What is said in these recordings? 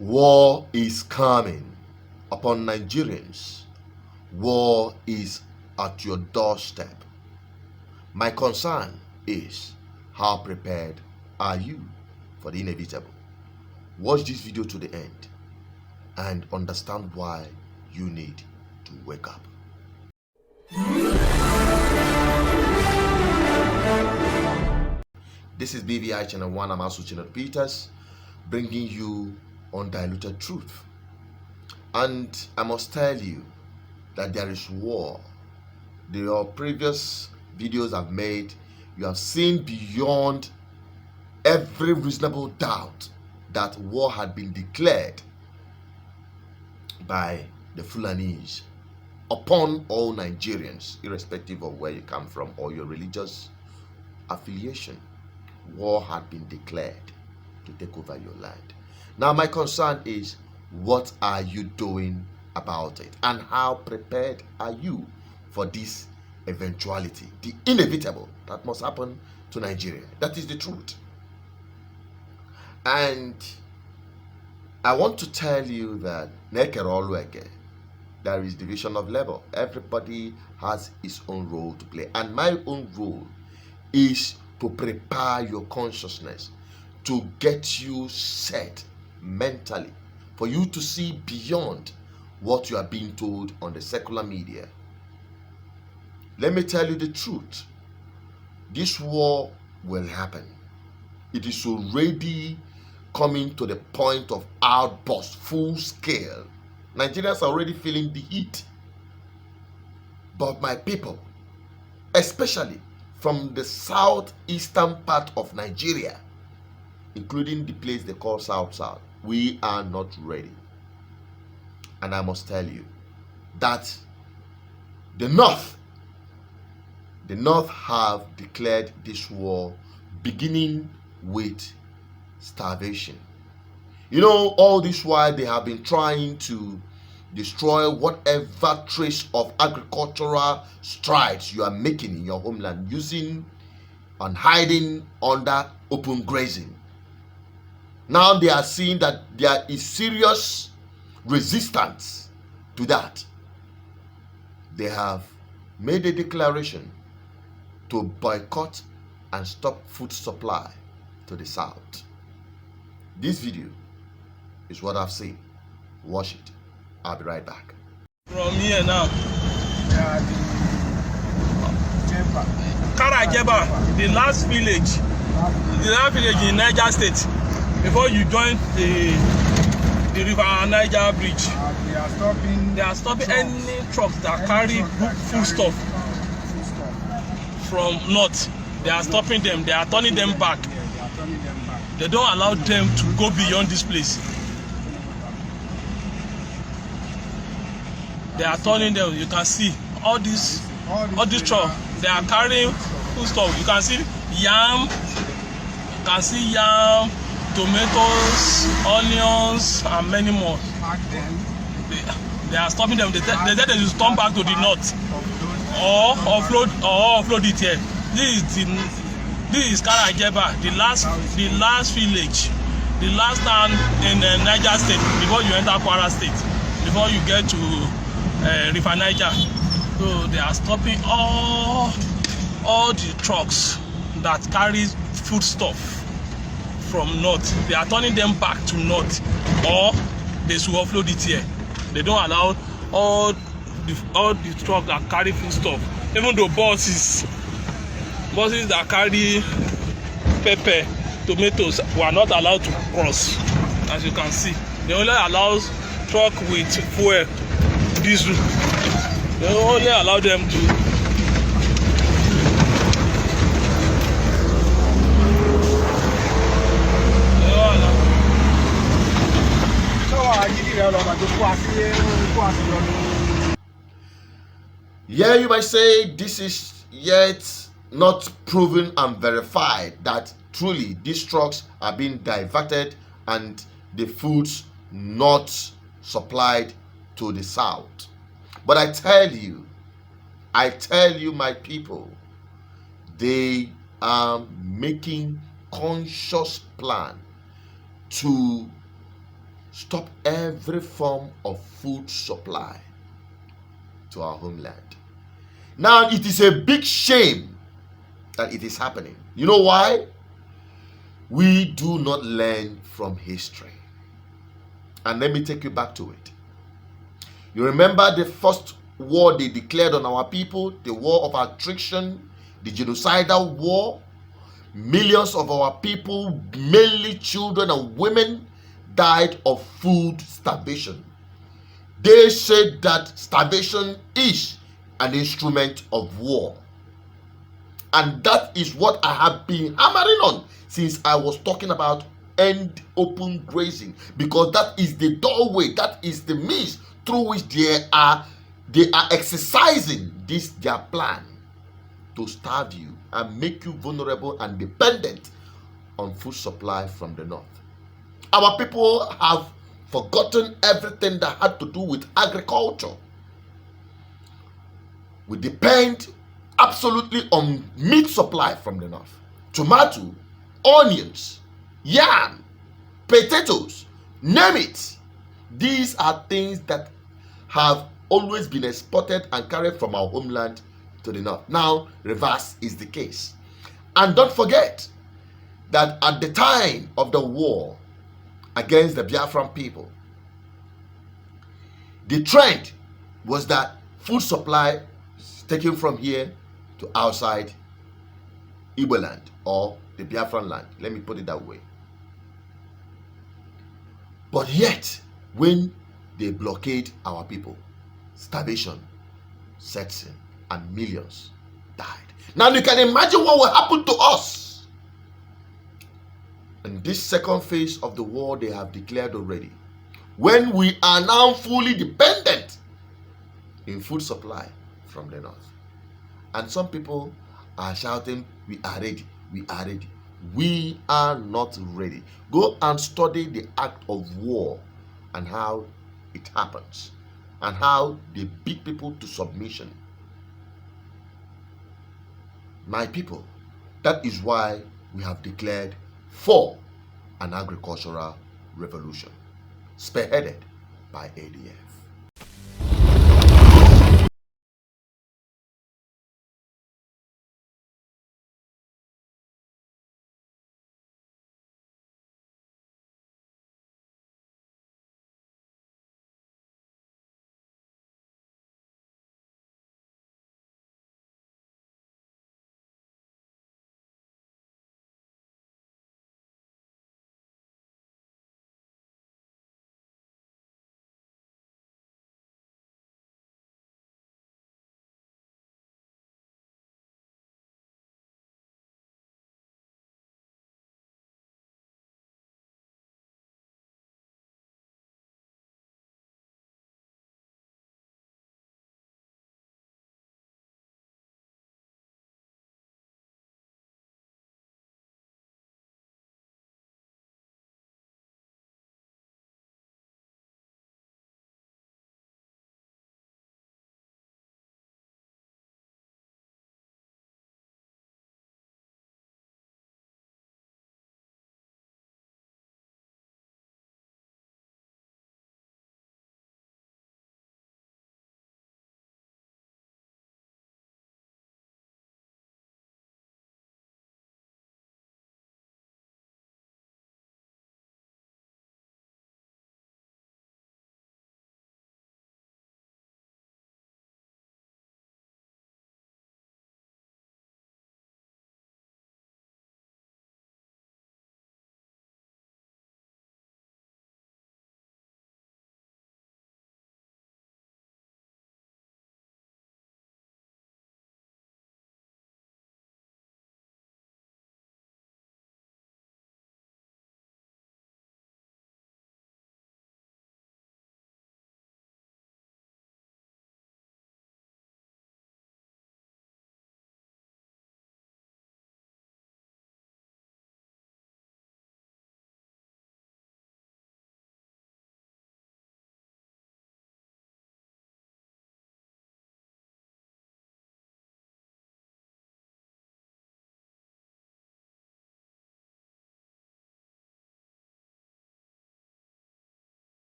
War is coming upon Nigerians. War is at your doorstep. My concern is, how prepared are you for the inevitable? Watch this video to the end and understand why you need to wake up. This is BVI Channel 1. I'm also Channel Peters, bringing you undiluted truth. And I must tell you that there is war. The previous videos I've made, you have seen beyond every reasonable doubt that war had been declared by the Fulanis upon all Nigerians, irrespective of where you come from or your religious affiliation. War had been declared to take over your land. Now my concern is, what are you doing about it? And how prepared are you for this eventuality, the inevitable that must happen to Nigeria? That is the truth. And I want to tell you that there is division of labor. Everybody has his own role to play. And my own role is to prepare your consciousness, to get you set mentally, for you to see beyond what you are being told on the secular media. Let me tell you the truth. This war will happen. It is already coming to the point of outburst, full scale. Nigerians are already feeling the heat. But my people, especially from the southeastern part of Nigeria, including the place they call South, we are not ready. And I must tell you that the North have declared this war, beginning with starvation. You know, all this while they have been trying to destroy whatever trace of agricultural strides you are making in your homeland, using and hiding under open grazing. Now they are seeing that there is serious resistance to that. They have made a declaration to boycott and stop food supply to the south. This video is what I've seen. Watch it. I'll be right back. From here now, Karajeba, the last village in Niger State, before you join the river Niger bridge. They are stopping any trucks that carry food stuff from north. They are stopping them. They are turning them back. They don't allow them to go beyond this place. They are turning them. You can see all these trucks. They are carrying food stuff. You can see yam. You can see yam, tomatoes, onions, and many more. They are stopping them. They said they will turn back to the north or offload it here. This is Karajeba, the last village, the last town in Niger State before you enter Kwara State, before you get to River Niger. So they are stopping all the trucks that carry food stuff from north. They are turning them back to north, or they should offload it here. They don't allow all the trucks that carry food stuff, even though buses that carry pepper, tomatoes were not allowed to cross. As you can see, they only allow truck with fuel, diesel. They only allow them to. Yeah, you might say this is yet not proven and verified that truly these trucks are being diverted and the foods not supplied to the south. But I tell you, my people, they are making conscious plan to stop every form of food supply to our homeland. Now, it is a big shame that it is happening. You know why? We do not learn from history. And let me take you back to it. You remember the first war they declared on our people, the war of attrition, the genocidal war? Millions of our people, mainly children and women, died of food starvation. They said that starvation is an instrument of war. And that is what I have been hammering on since I was talking about end open grazing, because that is the doorway, that is the means through which they are exercising this their plan to starve you and make you vulnerable and dependent on food supply from the north. Our people have forgotten everything that had to do with agriculture. We depend absolutely on meat supply from the north. Tomato, onions, yam, potatoes, name it. These are things that have always been exported and carried from our homeland to the north. Now, reverse is the case. And don't forget that at the time of the war against the Biafran people, the trend was that food supply is taken from here to outside Igbo land or the Biafran land. Let me put it that way. But yet, when they blockade our people, starvation sets in and millions died. Now you can imagine what will happen to us. In this second phase of the war they have declared already, when we are now fully dependent in food supply from the north. And some people are shouting, we are ready, we are ready. We are not ready. Go and study the act of war and how it happens and how they beat people to submission. My people, that is why we have declared for an agricultural revolution spearheaded by A.D.F.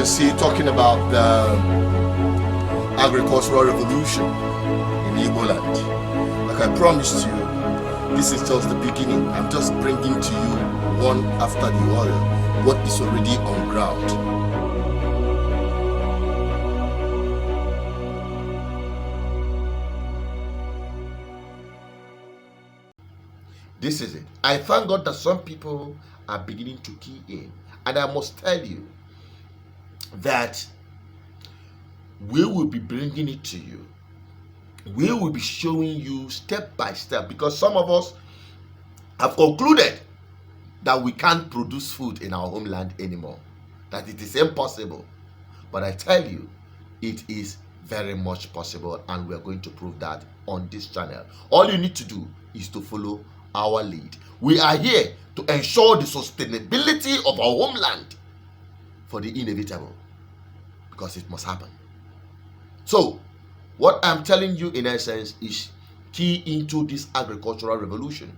can see, talking about the agricultural revolution in Igbo land. Like I promised you, this is just the beginning. I'm just bringing to you one after the other what is already on ground. This is it. I thank God that some people are beginning to key in. And I must tell you that we will be bringing it to you. We will be showing you step by step, because some of us have concluded that we can't produce food in our homeland anymore, that it is impossible. But I tell you, it is very much possible, and we are going to prove that on this channel. All you need to do is to follow our lead. We are here to ensure the sustainability of our homeland for the inevitable, because it must happen. So what I'm telling you in essence is key into this agricultural revolution.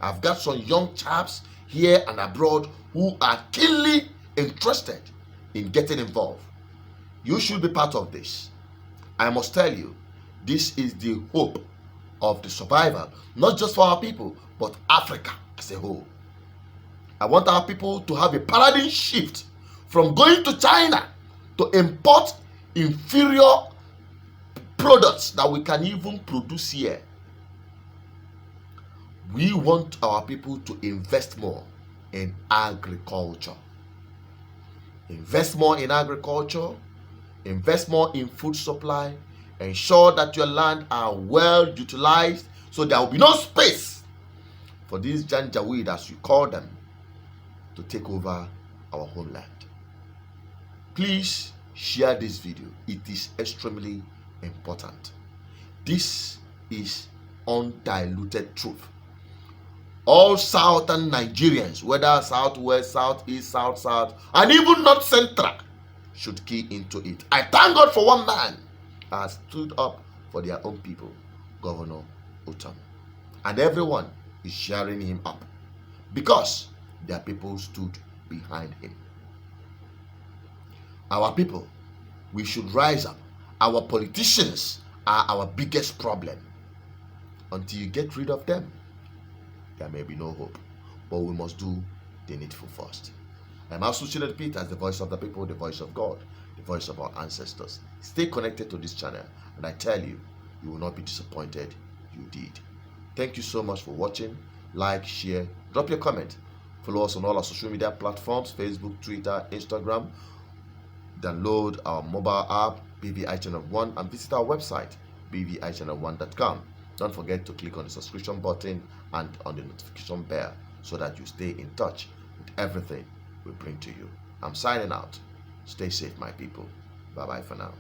I've got some young chaps here and abroad who are keenly interested in getting involved. You should be part of this. I must tell you, this is the hope of the survival, not just for our people, but Africa as a whole. I want our people to have a paradigm shift from going to China to import inferior products that we can even produce here. We want our people to invest more in agriculture. Invest more in agriculture, invest more in food supply, ensure that your land are well utilized so there will be no space for these Janjaweed, as you call them, to take over our homeland. Please share this video. It is extremely important. This is undiluted truth. All southern Nigerians, whether southwest, southeast, south, and even north central, should key into it. I thank God for one man that has stood up for their own people, Governor Otam. And everyone is cheering him up because their people stood behind him. Our people, we should rise up. Our politicians are our biggest problem. Until you get rid of them, there may be no hope. But we must do the needful first. I'm Asuchile Peter, as the voice of the people, the voice of God, the voice of our ancestors. Stay connected to this channel, and I tell you, you will not be disappointed. You did. Thank you so much for watching. Like, share, drop your comment. Follow us on all our social media platforms: Facebook, Twitter, Instagram. Download our mobile app, BVI Channel 1, and visit our website, bvichannel1.com. Don't forget to click on the subscription button and on the notification bell so that you stay in touch with everything we bring to you. I'm signing out. Stay safe, my people. Bye-bye for now.